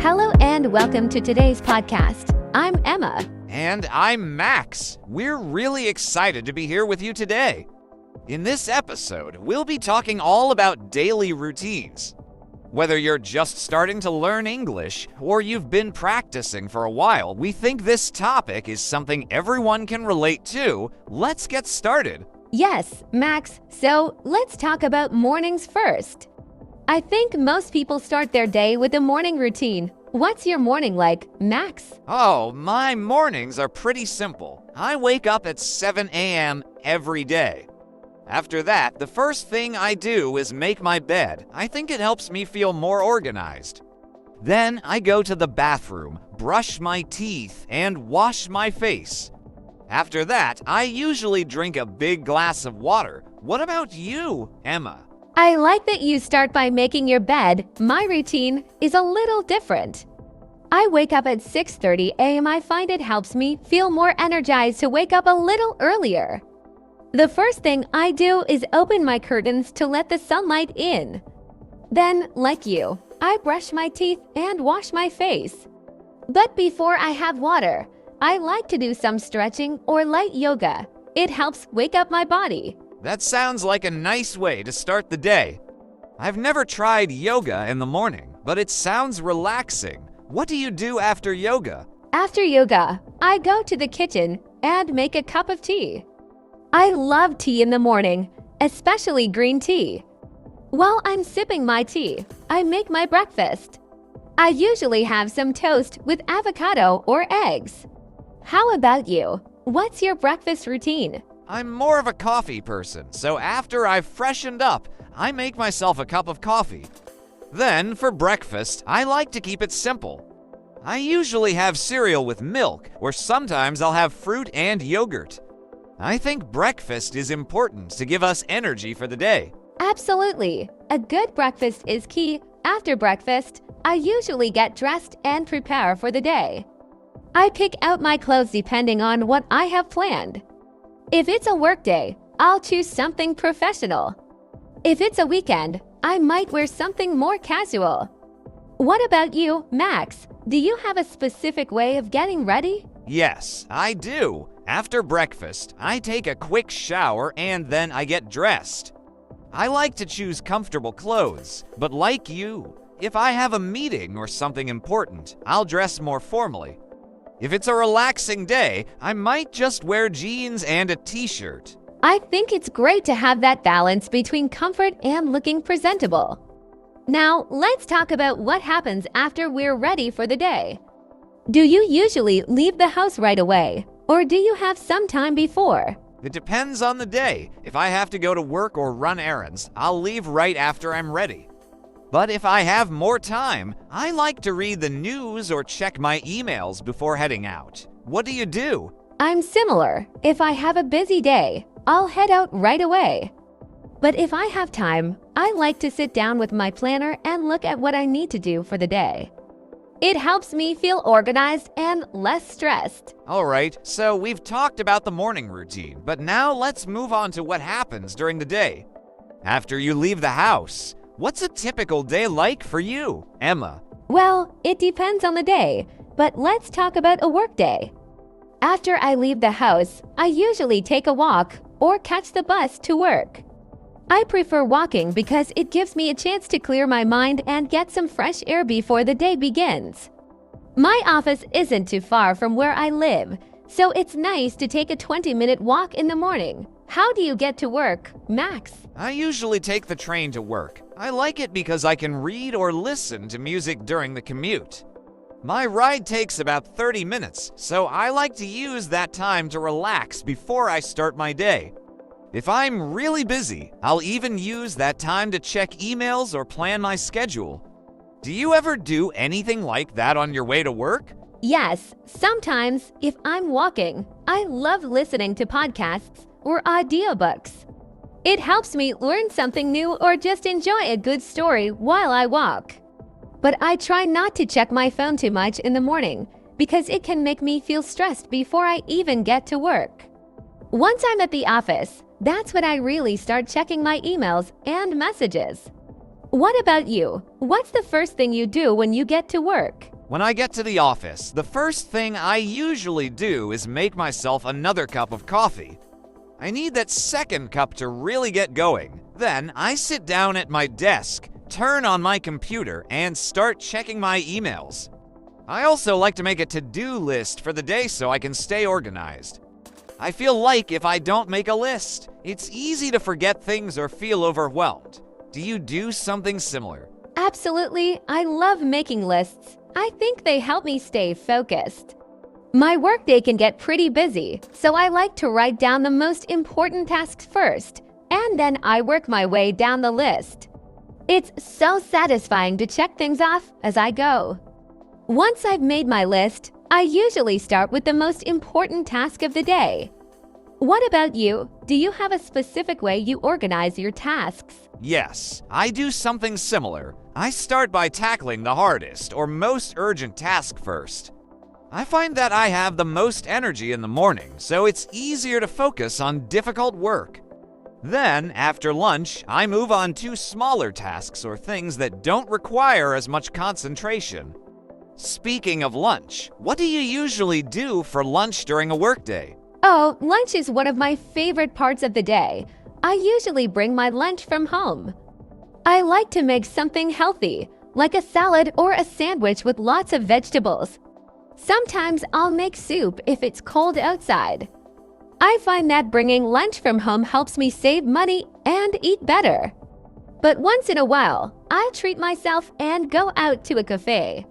Hello and welcome to today's podcast. I'm Emma. And I'm Max. We're really excited to be here with you today. In this episode, we'll be talking all about daily routines. Whether you're just starting to learn English or you've been practicing for a while, we think this topic is something everyone can relate to. Let's get started. Yes, Max, so let's talk about mornings first. I think most people start their day with a morning routine. What's your morning like, Max? Oh, my mornings are pretty simple. I wake up at 7 a.m. every day. After that, the first thing I do is make my bed. I think it helps me feel more organized. Then I go to the bathroom, brush my teeth, and wash my face. After that, I usually drink a big glass of water. What about you, Emma? I like that you start by making your bed. My routine is a little different. I wake up at 6:30 a.m. I find it helps me feel more energized to wake up a little earlier. The first thing I do is open my curtains to let the sunlight in. Then, like you, I brush my teeth and wash my face. But before I have water, I like to do some stretching or light yoga. It helps wake up my body. That sounds like a nice way to start the day. I've never tried yoga in the morning, but it sounds relaxing. What do you do after yoga? After yoga, I go to the kitchen and make a cup of tea. I love tea in the morning, especially green tea. While I'm sipping my tea, I make my breakfast. I usually have some toast with avocado or eggs. How about you? What's your breakfast routine? I'm more of a coffee person, so after I've freshened up, I make myself a cup of coffee. Then, for breakfast, I like to keep it simple. I usually have cereal with milk, or sometimes I'll have fruit and yogurt. I think breakfast is important to give us energy for the day. Absolutely. A good breakfast is key. After breakfast, I usually get dressed and prepare for the day. I pick out my clothes depending on what I have planned. If it's a work day, I'll choose something professional. If it's a weekend, I might wear something more casual. What about you, Max? Do you have a specific way of getting ready? Yes, I do. After breakfast, I take a quick shower and then I get dressed. I like to choose comfortable clothes, but like you, if I have a meeting or something important, I'll dress more formally. If it's a relaxing day, I might just wear jeans and a t-shirt. I think it's great to have that balance between comfort and looking presentable. Now, let's talk about what happens after we're ready for the day. Do you usually leave the house right away, or do you have some time before? It depends on the day. If I have to go to work or run errands, I'll leave right after I'm ready. But if I have more time, I like to read the news or check my emails before heading out. What do you do? I'm similar. If I have a busy day, I'll head out right away. But if I have time, I like to sit down with my planner and look at what I need to do for the day. It helps me feel organized and less stressed. All right, so we've talked about the morning routine, but now let's move on to what happens during the day. After you leave the house, what's a typical day like for you, Emma? Well, it depends on the day, but let's talk about a work day. After I leave the house, I usually take a walk or catch the bus to work. I prefer walking because it gives me a chance to clear my mind and get some fresh air before the day begins. My office isn't too far from where I live, so it's nice to take a 20-minute walk in the morning. How do you get to work, Max? I usually take the train to work. I like it because I can read or listen to music during the commute. My ride takes about 30 minutes, so I like to use that time to relax before I start my day. If I'm really busy, I'll even use that time to check emails or plan my schedule. Do you ever do anything like that on your way to work? Yes, sometimes if I'm walking, I love listening to podcasts or audiobooks. It helps me learn something new or just enjoy a good story while I walk. But I try not to check my phone too much in the morning because it can make me feel stressed before I even get to work. Once I'm at the office, that's when I really start checking my emails and messages. What about you? What's the first thing you do when you get to work? When I get to the office, the first thing I usually do is make myself another cup of coffee. I need that second cup to really get going. Then I sit down at my desk, turn on my computer, and start checking my emails. I also like to make a to-do list for the day so I can stay organized. I feel like if I don't make a list, it's easy to forget things or feel overwhelmed. Do you do something similar? Absolutely, I love making lists. I think they help me stay focused. My workday can get pretty busy, so I like to write down the most important tasks first, and then I work my way down the list. It's so satisfying to check things off as I go. Once I've made my list, I usually start with the most important task of the day. What about you? Do you have a specific way you organize your tasks? Yes, I do something similar. I start by tackling the hardest or most urgent task first. I find that I have the most energy in the morning, so it's easier to focus on difficult work. Then, after lunch, I move on to smaller tasks or things that don't require as much concentration. Speaking of lunch, what do you usually do for lunch during a workday? Oh, lunch is one of my favorite parts of the day. I usually bring my lunch from home. I like to make something healthy, like a salad or a sandwich with lots of vegetables. Sometimes I'll make soup if it's cold outside. I find that bringing lunch from home helps me save money and eat better. But once in a while, I'll treat myself and go out to a cafe.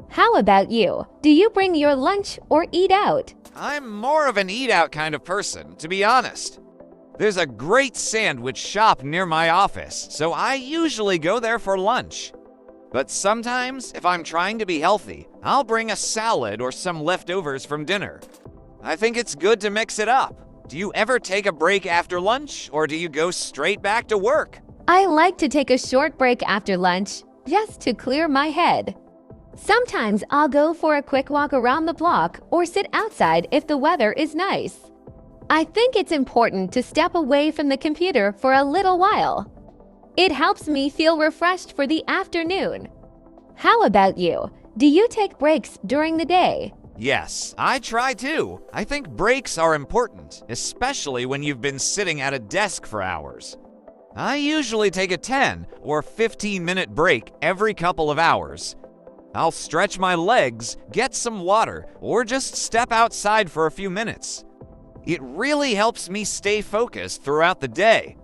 How about you? Do you bring your lunch or eat out? I'm more of an eat-out kind of person, to be honest. There's a great sandwich shop near my office, so I usually go there for lunch. But sometimes, if I'm trying to be healthy, I'll bring a salad or some leftovers from dinner. I think it's good to mix it up. Do you ever take a break after lunch, or do you go straight back to work? I like to take a short break after lunch, just to clear my head. Sometimes I'll go for a quick walk around the block or sit outside if the weather is nice. I think it's important to step away from the computer for a little while. It helps me feel refreshed for the afternoon. How about you? Do you take breaks during the day? Yes, I try to. I think breaks are important, especially when you've been sitting at a desk for hours. I usually take a 10 or 15-minute break every couple of hours. I'll stretch my legs, get some water, or just step outside for a few minutes. It really helps me stay focused throughout the day.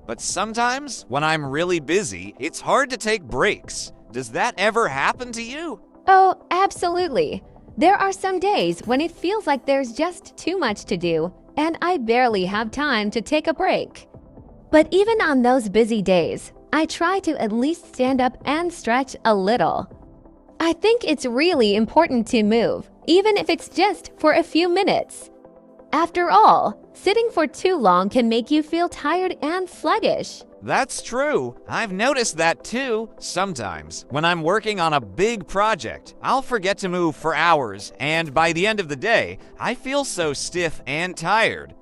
But sometimes, when I'm really busy, it's hard to take breaks. Does that ever happen to you? Oh, absolutely. There are some days when it feels like there's just too much to do, and I barely have time to take a break. But even on those busy days, I try to at least stand up and stretch a little. I think it's really important to move, even if it's just for a few minutes. After all, sitting for too long can make you feel tired and sluggish. That's true. I've noticed that too. Sometimes, when I'm working on a big project, I'll forget to move for hours, and by the end of the day, I feel so stiff and tired.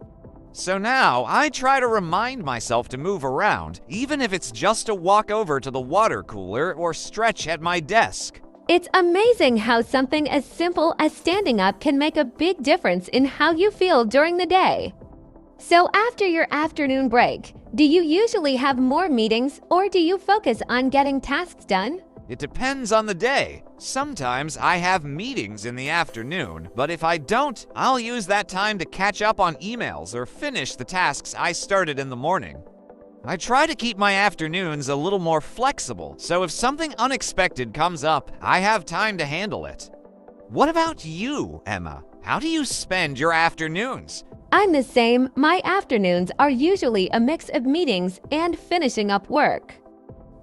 So now, I try to remind myself to move around, even if it's just a walk over to the water cooler or stretch at my desk. It's amazing how something as simple as standing up can make a big difference in how you feel during the day. So after your afternoon break, do you usually have more meetings or do you focus on getting tasks done? It depends on the day. Sometimes I have meetings in the afternoon, but if I don't, I'll use that time to catch up on emails or finish the tasks I started in the morning. I try to keep my afternoons a little more flexible, so if something unexpected comes up, I have time to handle it. What about you, Emma? How do you spend your afternoons? I'm the same. My afternoons are usually a mix of meetings and finishing up work.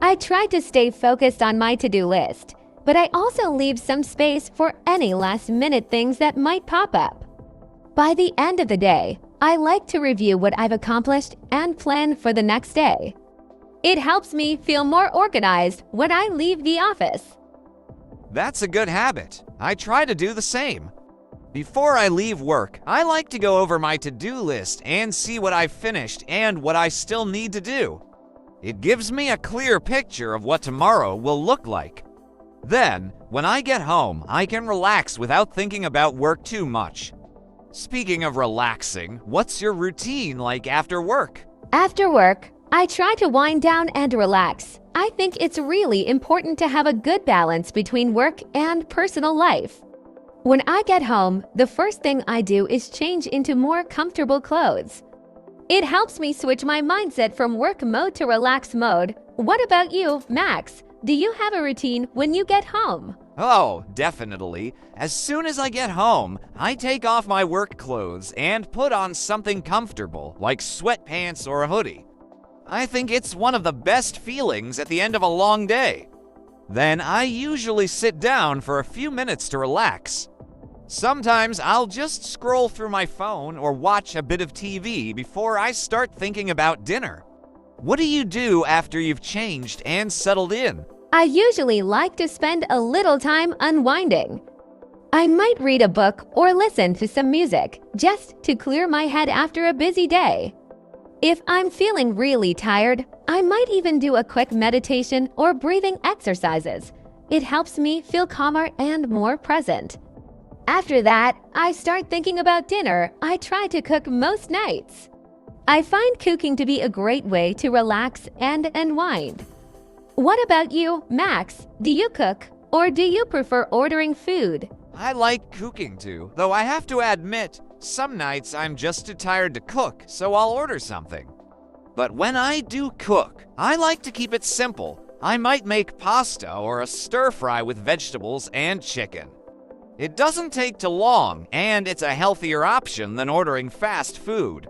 I try to stay focused on my to-do list, but I also leave some space for any last-minute things that might pop up. By the end of the day, I like to review what I've accomplished and plan for the next day. It helps me feel more organized when I leave the office. That's a good habit. I try to do the same. Before I leave work, I like to go over my to-do list and see what I've finished and what I still need to do. It gives me a clear picture of what tomorrow will look like. Then, when I get home, I can relax without thinking about work too much. Speaking of relaxing, what's your routine like after work? After work, I try to wind down and relax. I think it's really important to have a good balance between work and personal life. When I get home, the first thing I do is change into more comfortable clothes. It helps me switch my mindset from work mode to relax mode. What about you, Max? Do you have a routine when you get home? Oh, definitely. As soon as I get home, I take off my work clothes and put on something comfortable, like sweatpants or a hoodie. I think it's one of the best feelings at the end of a long day. Then I usually sit down for a few minutes to relax. Sometimes I'll just scroll through my phone or watch a bit of TV before I start thinking about dinner. What do you do after you've changed and settled in? I usually like to spend a little time unwinding. I might read a book or listen to some music just to clear my head after a busy day. If I'm feeling really tired, I might even do a quick meditation or breathing exercises. It helps me feel calmer and more present. After that, I start thinking about dinner I try to cook most nights. I find cooking to be a great way to relax and unwind. What about you, Max? Do you cook or do you prefer ordering food? I like cooking too, though I have to admit, some nights I'm just too tired to cook, so I'll order something. But when I do cook, I like to keep it simple. I might make pasta or a stir-fry with vegetables and chicken. It doesn't take too long, and it's a healthier option than ordering fast food.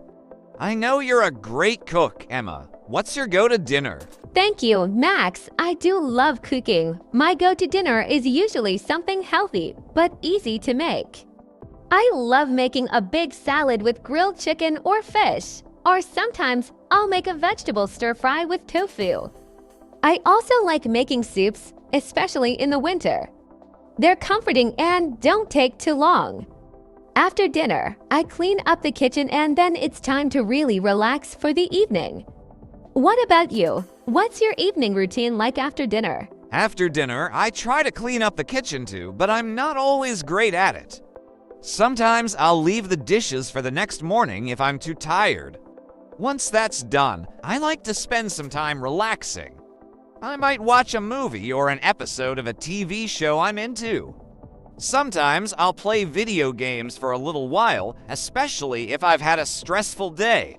I know you're a great cook, Emma. What's your go-to dinner? Thank you, Max. I do love cooking. My go-to dinner is usually something healthy, but easy to make. I love making a big salad with grilled chicken or fish, or sometimes I'll make a vegetable stir-fry with tofu. I also like making soups, especially in the winter. They're comforting and don't take too long. After dinner, I clean up the kitchen and then it's time to really relax for the evening. What about you? What's your evening routine like after dinner? After dinner, I try to clean up the kitchen too, but I'm not always great at it. Sometimes I'll leave the dishes for the next morning if I'm too tired. Once that's done, I like to spend some time relaxing. I might watch a movie or an episode of a TV show I'm into. Sometimes I'll play video games for a little while, especially if I've had a stressful day.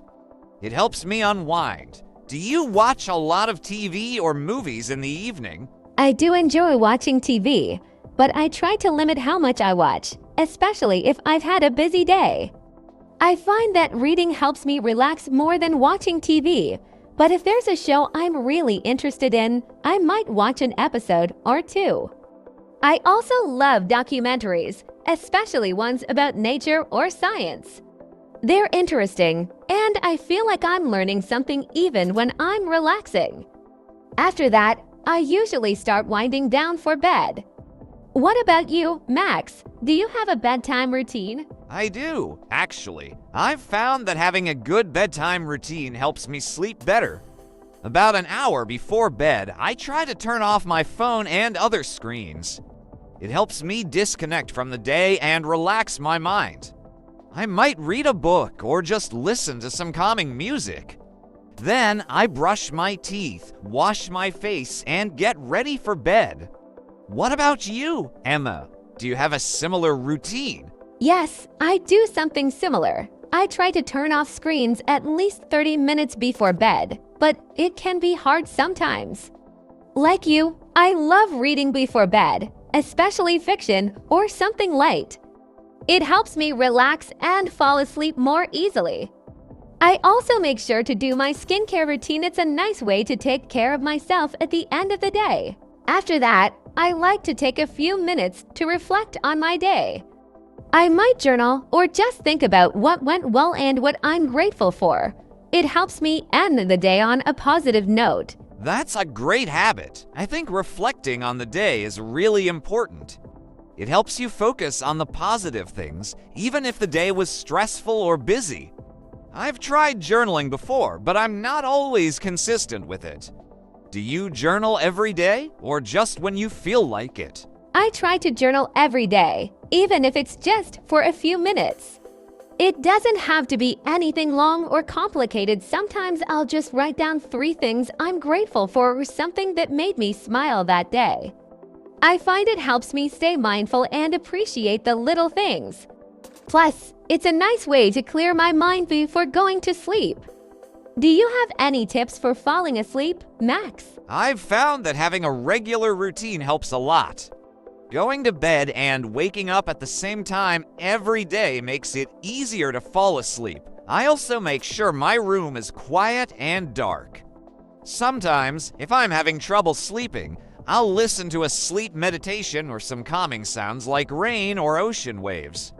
It helps me unwind. Do you watch a lot of TV or movies in the evening? I do enjoy watching TV, but I try to limit how much I watch, especially if I've had a busy day. I find that reading helps me relax more than watching TV, but if there's a show I'm really interested in, I might watch an episode or two. I also love documentaries, especially ones about nature or science. They're interesting, and I feel like I'm learning something even when I'm relaxing. After that, I usually start winding down for bed. What about you, Max? Do you have a bedtime routine? I do, actually. I've found that having a good bedtime routine helps me sleep better. About an hour before bed, I try to turn off my phone and other screens. It helps me disconnect from the day and relax my mind. I might read a book or just listen to some calming music. Then I brush my teeth, wash my face, and get ready for bed. What about you, Emma? Do you have a similar routine? Yes, I do something similar. I try to turn off screens at least 30 minutes before bed, but it can be hard sometimes. Like you, I love reading before bed, especially fiction or something light. It helps me relax and fall asleep more easily. I also make sure to do my skincare routine. It's a nice way to take care of myself at the end of the day. After that, I like to take a few minutes to reflect on my day. I might journal or just think about what went well and what I'm grateful for. It helps me end the day on a positive note. That's a great habit. I think reflecting on the day is really important. It helps you focus on the positive things, even if the day was stressful or busy. I've tried journaling before, but I'm not always consistent with it. Do you journal every day or just when you feel like it? I try to journal every day, even if it's just for a few minutes. It doesn't have to be anything long or complicated. Sometimes I'll just write down 3 things I'm grateful for or something that made me smile that day. I find it helps me stay mindful and appreciate the little things. Plus, it's a nice way to clear my mind before going to sleep. Do you have any tips for falling asleep, Max? I've found that having a regular routine helps a lot. Going to bed and waking up at the same time every day makes it easier to fall asleep. I also make sure my room is quiet and dark. Sometimes, if I'm having trouble sleeping, I'll listen to a sleep meditation or some calming sounds like rain or ocean waves.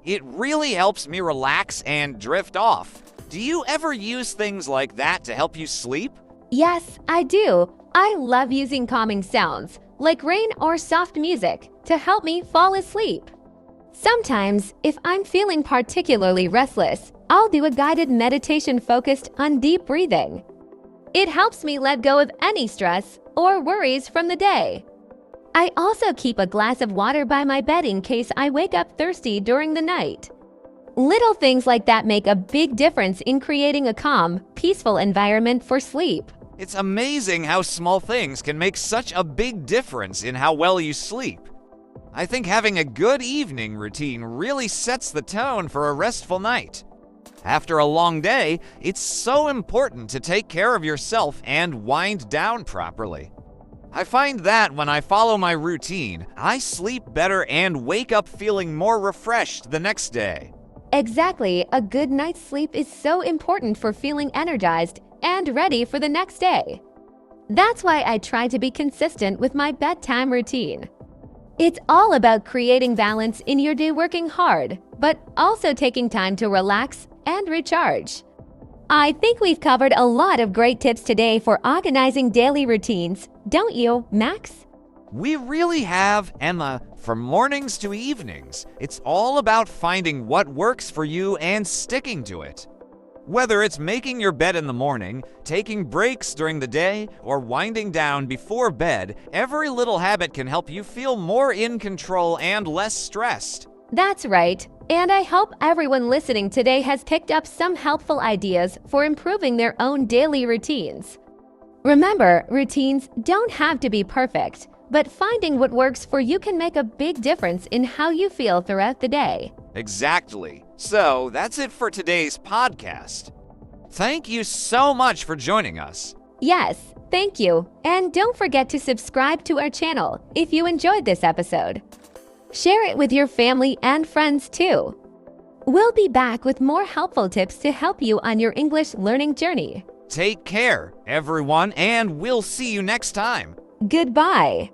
It really helps me relax and drift off. Do you ever use things like that to help you sleep? Yes, I do. I love using calming sounds, like rain or soft music, to help me fall asleep. Sometimes, if I'm feeling particularly restless, I'll do a guided meditation focused on deep breathing. It helps me let go of any stress or worries from the day. I also keep a glass of water by my bed in case I wake up thirsty during the night. Little things like that make a big difference in creating a calm, peaceful environment for sleep. It's amazing how small things can make such a big difference in how well you sleep. I think having a good evening routine really sets the tone for a restful night. After a long day, it's so important to take care of yourself and wind down properly. I find that when I follow my routine, I sleep better and wake up feeling more refreshed the next day. Exactly, a good night's sleep is so important for feeling energized and ready for the next day. That's why I try to be consistent with my bedtime routine. It's all about creating balance in your day, working hard, but also taking time to relax and recharge. I think we've covered a lot of great tips today for organizing daily routines, don't you, Max? We really have, Emma. From mornings to evenings, it's all about finding what works for you and sticking to it. Whether it's making your bed in the morning, taking breaks during the day, or winding down before bed, every little habit can help you feel more in control and less stressed. That's right, and I hope everyone listening today has picked up some helpful ideas for improving their own daily routines. Remember, routines don't have to be perfect, but finding what works for you can make a big difference in how you feel throughout the day. Exactly. So that's it for today's podcast. Thank you so much for joining us. Yes, thank you. And don't forget to subscribe to our channel if you enjoyed this episode. Share it with your family and friends too. We'll be back with more helpful tips to help you on your English learning journey. Take care, everyone, and we'll see you next time. Goodbye.